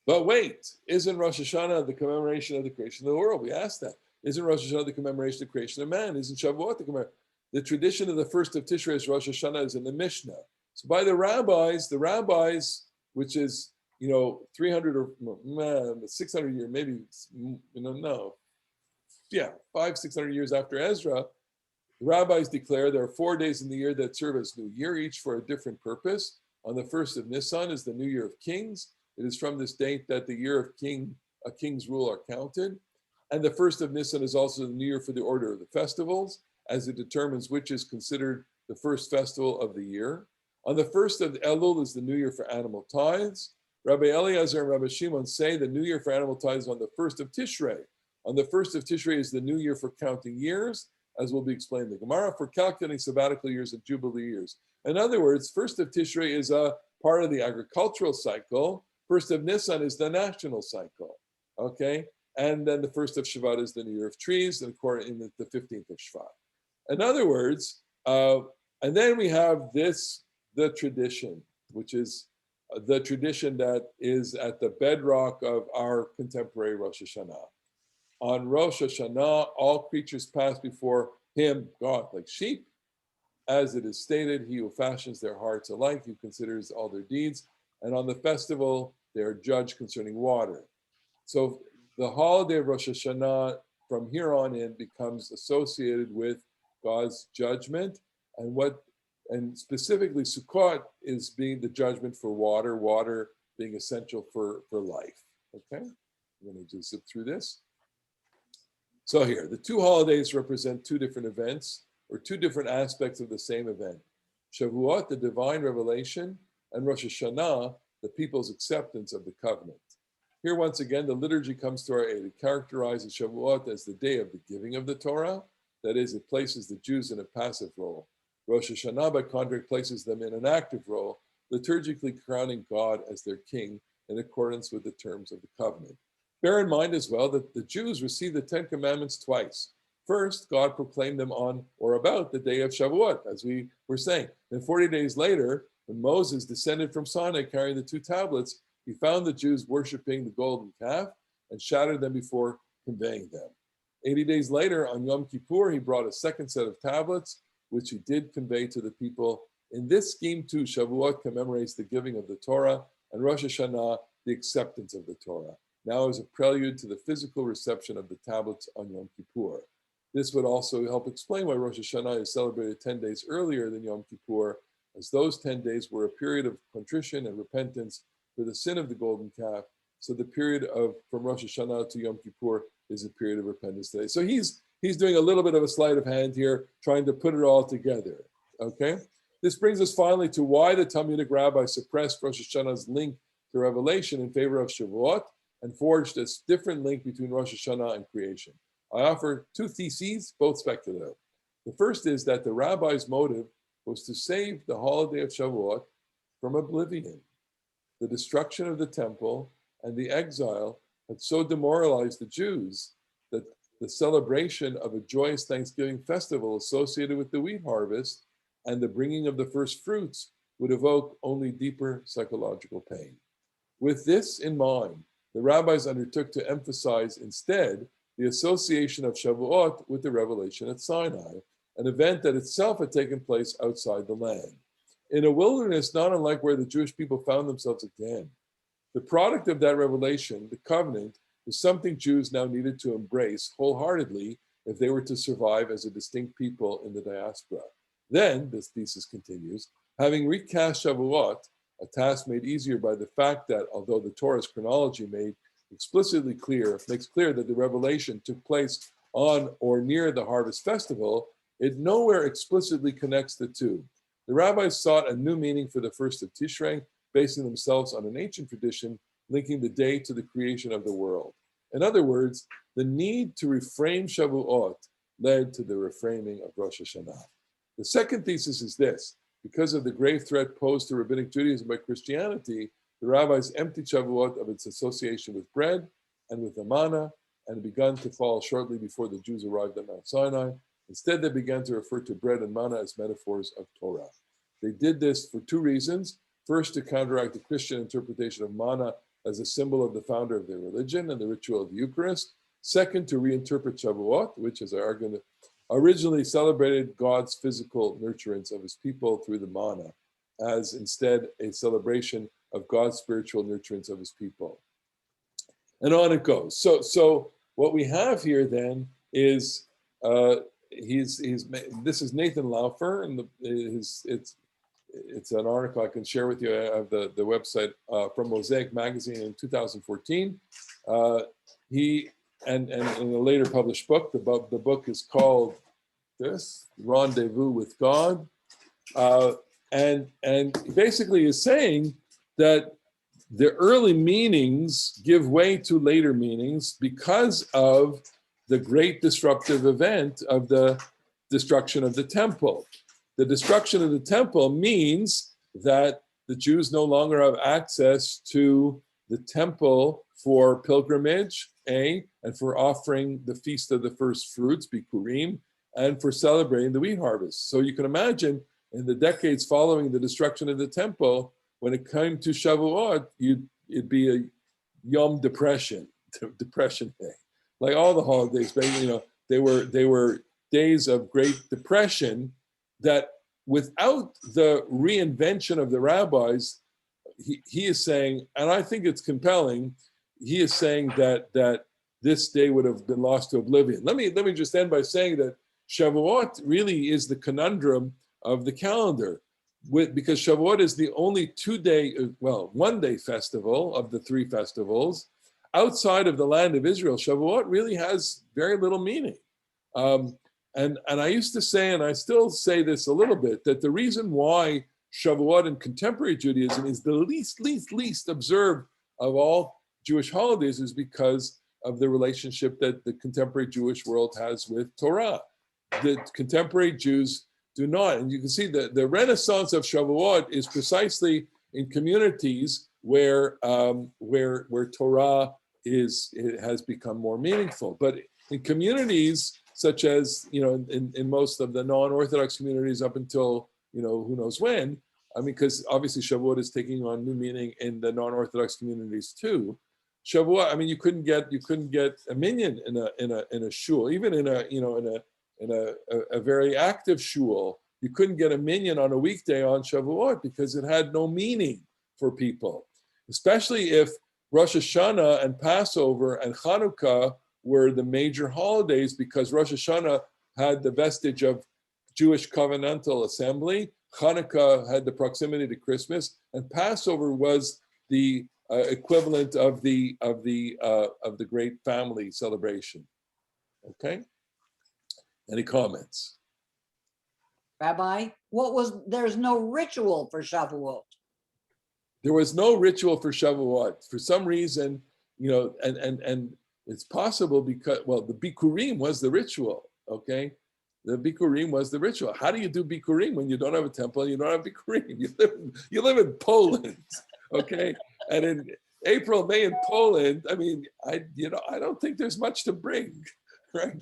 But wait, isn't Rosh Hashanah the commemoration of the creation of the world? We asked that. Isn't Rosh Hashanah the commemoration of the creation of man? Isn't Shavuot the commemoration? The tradition of the first of Tishrei as Rosh Hashanah is in the Mishnah. So by the rabbis, which is 300 or 600 years, maybe 500-600 years after Ezra, the rabbis declare there are 4 days in the year that serve as New Year, each for a different purpose. On the first of Nisan is the New Year of Kings. It is from this date that the year of a king's rule are counted. And the first of Nisan is also the New Year for the order of the festivals, as it determines which is considered the first festival of the year. On the first of Elul is the New Year for animal tithes. Rabbi Eliezer and Rabbi Shimon say the New Year for animal tithes is on the first of Tishrei. On the first of Tishrei is the New Year for counting years, as will be explained in the Gemara, for calculating sabbatical years and jubilee years. In other words, first of Tishrei is a part of the agricultural cycle. First of Nisan is the national cycle, okay? And then the first of Shvat is the New Year of Trees, and according in the 15th of Shvat. In other words, and then we have the tradition, which is the tradition that is at the bedrock of our contemporary Rosh Hashanah. On Rosh Hashanah, all creatures pass before him, God, like sheep. As it is stated, he who fashions their hearts alike, who considers all their deeds. And on the festival, they are judged concerning water. So the holiday of Rosh Hashanah from here on in becomes associated with God's judgment, and specifically Sukkot is being the judgment for water being essential for life. Okay, I'm going to just zip through this. So here, the two holidays represent two different events or two different aspects of the same event. Shavuot, the divine revelation, and Rosh Hashanah, the people's acceptance of the covenant. Here, once again, the liturgy comes to our aid. It characterizes Shavuot as the day of the giving of the Torah. That is, it places the Jews in a passive role. Rosh Hashanah, by contrast, places them in an active role, liturgically crowning God as their king in accordance with the terms of the covenant. Bear in mind as well that the Jews received the Ten Commandments twice. First, God proclaimed them on or about the day of Shavuot, as we were saying. Then 40 days later, when Moses descended from Sinai carrying the two tablets, he found the Jews worshiping the golden calf and shattered them before conveying them. 80 days later, on Yom Kippur, he brought a second set of tablets, which he did convey to the people. In this scheme, too, Shavuot commemorates the giving of the Torah, and Rosh Hashanah, the acceptance of the Torah, now as a prelude to the physical reception of the tablets on Yom Kippur. This would also help explain why Rosh Hashanah is celebrated 10 days earlier than Yom Kippur, as those 10 days were a period of contrition and repentance for the sin of the golden calf. So the period from Rosh Hashanah to Yom Kippur is a period of repentance today. So he's doing a little bit of a sleight of hand here, trying to put it all together, okay? This brings us finally to why the Talmudic rabbis suppressed Rosh Hashanah's link to Revelation in favor of Shavuot and forged a different link between Rosh Hashanah and creation. I offer two theses, both speculative. The first is that the rabbis' motive was to save the holiday of Shavuot from oblivion. The destruction of the temple and the exile had so demoralized the Jews that the celebration of a joyous Thanksgiving festival associated with the wheat harvest and the bringing of the first fruits would evoke only deeper psychological pain. With this in mind, the rabbis undertook to emphasize instead the association of Shavuot with the revelation at Sinai, an event that itself had taken place outside the land. In a wilderness not unlike where the Jewish people found themselves again. The product of that revelation, the covenant, was something Jews now needed to embrace wholeheartedly if they were to survive as a distinct people in the diaspora. Then, this thesis continues, having recast Shavuot, a task made easier by the fact that although the Torah's chronology makes clear that the revelation took place on or near the harvest festival, it nowhere explicitly connects the two. The rabbis sought a new meaning for the first of Tishrei, basing themselves on an ancient tradition linking the day to the creation of the world. In other words, the need to reframe Shavuot led to the reframing of Rosh Hashanah. The second thesis is this: because of the grave threat posed to rabbinic Judaism by Christianity, the rabbis emptied Shavuot of its association with bread and with the manna, and begun to fall shortly before the Jews arrived at Mount Sinai. Instead, they began to refer to bread and manna as metaphors of Torah. They did this for two reasons. First, to counteract the Christian interpretation of manna as a symbol of the founder of their religion and the ritual of the Eucharist. Second, to reinterpret Shavuot, which, as I argued, originally celebrated God's physical nurturance of his people through the manna, as instead a celebration of God's spiritual nurturance of his people. And on it goes. So what we have here then is this is Nathan Laufer, and it's an article I can share with you. I have the website from Mosaic Magazine in 2014. He and in a later published book, the book is called this, Rendezvous with God, and basically is saying that the early meanings give way to later meanings because of the great disruptive event of the destruction of the temple. The destruction of the temple means that the Jews no longer have access to the temple for pilgrimage, and for offering the feast of the first fruits, Bikurim, and for celebrating the wheat harvest. So you can imagine in the decades following the destruction of the temple, when it came to Shavuot, it'd be a Yom Depression day. Like all the holidays, they were days of great depression that without the reinvention of the rabbis, he is saying, and I think it's compelling, he is saying that this day would have been lost to oblivion. Let me just end by saying that Shavuot really is the conundrum of the calendar, because Shavuot is the only one-day festival of the three festivals. Outside of the land of Israel, Shavuot really has very little meaning. And I used to say, and I still say this a little bit, that the reason why Shavuot in contemporary Judaism is the least observed of all Jewish holidays is because of the relationship that the contemporary Jewish world has with Torah. The contemporary Jews do not, and you can see that the renaissance of Shavuot is precisely in communities where Torah has become more meaningful. But in communities such as, in most of the non-Orthodox communities up until, who knows when, because obviously Shavuot is taking on new meaning in the non-Orthodox communities too. Shavuot, you couldn't get a minyan in a shul, even in a very active shul. You couldn't get a minyan on a weekday on Shavuot because it had no meaning for people, especially if Rosh Hashanah and Passover and Hanukkah were the major holidays, because Rosh Hashanah had the vestige of Jewish covenantal assembly, Hanukkah had the proximity to Christmas, and Passover was the equivalent of the great family celebration. Okay. Any comments? Rabbi, there's no ritual for Shavuot. There was no ritual for Shavuot. For some reason, and it's possible because, the Bikurim was the ritual, okay? The Bikurim was the ritual. How do you do Bikurim when you don't have a temple and you don't have Bikurim? You live in Poland, okay? And in April, May in Poland, I don't think there's much to bring, right?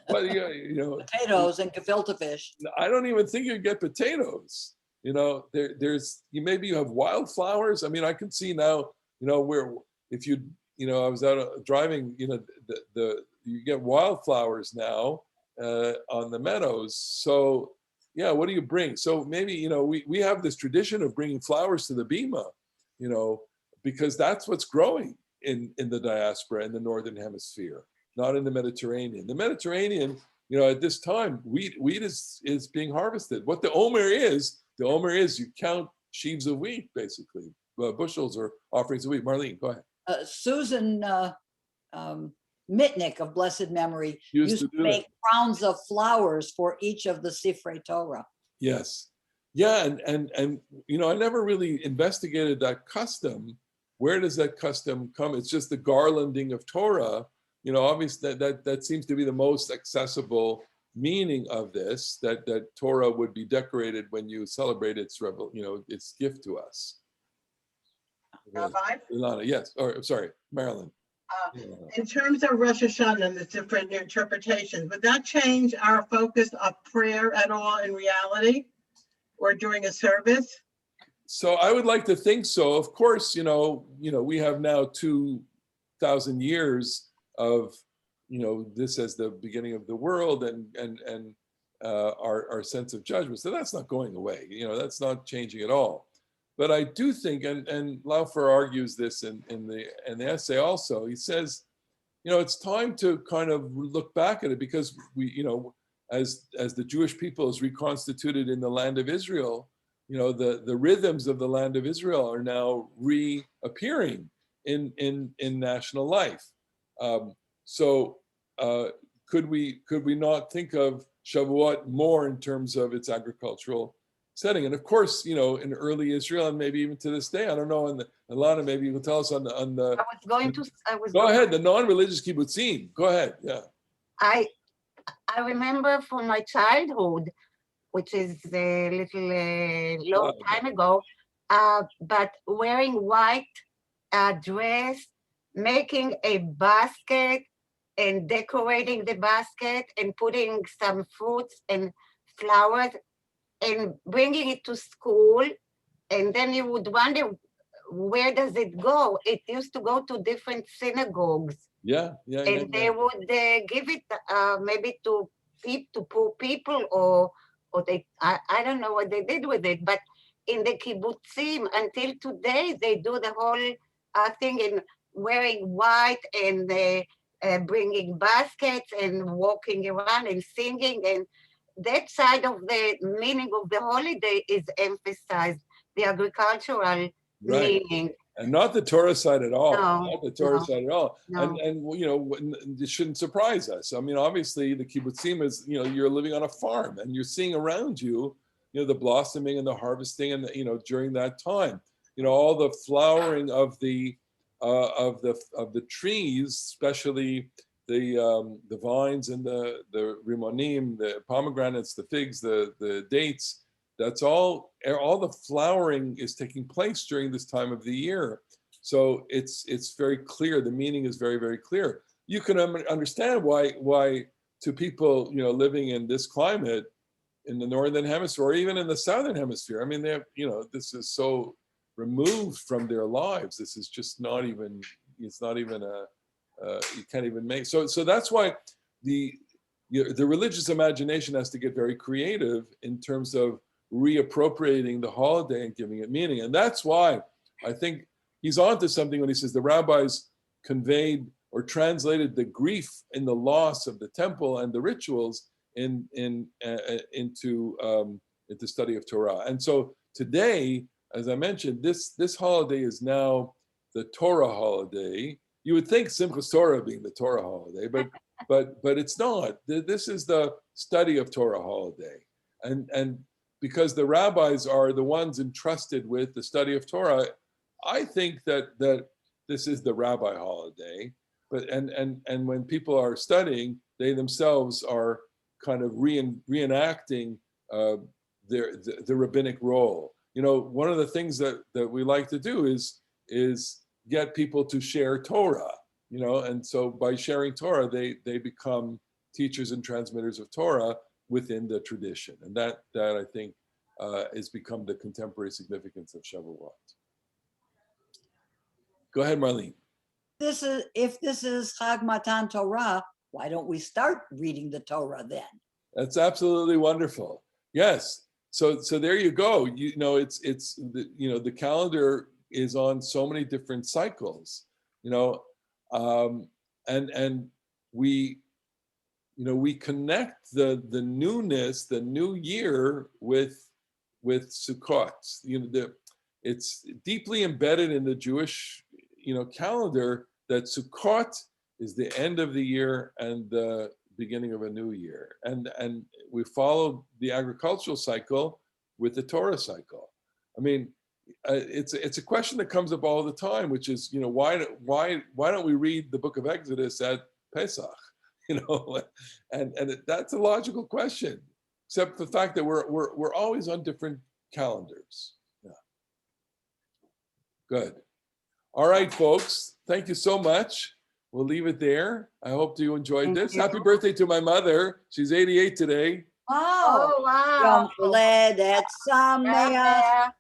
Potatoes and gefilte fish. I don't even think you get potatoes. Maybe you have wildflowers. I can see now, where if you, I was out driving, you get wildflowers now on the meadows. So yeah, what do you bring? So maybe, we have this tradition of bringing flowers to the bima, because that's what's growing in the diaspora in the Northern Hemisphere, not in the Mediterranean. The Mediterranean, at this time, wheat is being harvested. What the Omer is you count sheaves of wheat, basically, bushels or offerings of wheat. Marlene, go ahead. Susan Mitnick of blessed memory used to make crowns of flowers for each of the Sifrei Torah. Yes. Yeah, and I never really investigated that custom, where does that custom come? It's just the garlanding of Torah. You know, obviously that seems to be the most accessible meaning of this, that Torah would be decorated when you celebrate its its gift to us. Rabbi? Ilana, yes, or sorry, Marilyn. In terms of Rosh Hashanah and the different interpretations, would that change our focus of prayer at all in reality or during a service? So I would like to think so. Of course, we have now 2,000 years of, this as the beginning of the world and our sense of judgment. So that's not going away. That's not changing at all. But I do think, and Laufer argues this in the essay also. He says, it's time to kind of look back at it, because we, as the Jewish people is reconstituted in the land of Israel, the rhythms of the land of Israel are now reappearing in national life. So could we not think of Shavuot more in terms of its agricultural setting? And of course, in early Israel, and maybe even to this day, I don't know. And Ilana, maybe you can tell us on the. Go ahead. The non-religious kibbutzim. Go ahead. Yeah. I remember from my childhood, which is a little long time ago, but wearing white dress, making a basket and decorating the basket and putting some fruits and flowers and bringing it to school. And then you would wonder, where does it go? It used to go to different synagogues. Yeah. And they would give it maybe to poor people, or they, I don't know what they did with it, but in the kibbutzim until today, they do the whole thing in wearing white and bringing baskets and walking around and singing, and that side of the meaning of the holiday is emphasized, the agricultural meaning. And not the Torah side at all. No, not the Torah side at all. No. And it shouldn't surprise us. I mean, obviously, the kibbutzim is, you're living on a farm, and you're seeing around you, the blossoming and the harvesting, and during that time, all the flowering of the trees, especially the vines and the rimonim, the pomegranates, the figs, the dates. That's all the flowering is taking place during this time of the year. So it's very clear. The meaning is very, very clear. You can understand why to people, living in this climate in the Northern Hemisphere, or even in the Southern Hemisphere, I mean, they have, this is so removed from their lives. This is just not even, it's not even you can't even make. So that's why the religious imagination has to get very creative in terms of reappropriating the holiday and giving it meaning. And that's why I think he's onto something when he says the rabbis conveyed or translated the grief in the loss of the temple and the rituals into study of Torah. And so today, as I mentioned, this holiday is now the Torah holiday. You would think Simchas Torah being the Torah holiday, but it's not. This is the study of Torah holiday, and because the rabbis are the ones entrusted with the study of Torah, I think that this is the rabbi holiday. But and when people are studying, they themselves are kind of reenacting the rabbinic role. One of the things that we like to do is get people to share Torah. And so by sharing Torah, they become teachers and transmitters of Torah within the tradition, and that I think has become the contemporary significance of Shavuot. Go ahead, Marlene. If this is Chag Matan Torah, why don't we start reading the Torah then? That's absolutely wonderful. Yes. So there you go. It's the calendar is on so many different cycles. And we connect the newness, the new year with Sukkot. It's deeply embedded in the Jewish calendar that Sukkot is the end of the year and the beginning of a new year, and we follow the agricultural cycle with the Torah cycle. I mean, it's a question that comes up all the time, which is, why don't we read the book of Exodus at Pesach? That's a logical question, except the fact that we're always on different calendars. Yeah. Good. All right, folks. Thank you so much. We'll leave it there. I hope you enjoyed Thank this. you. Happy birthday to my mother. She's 88 today. Wow. Oh, wow. Yom Holedet Sameach.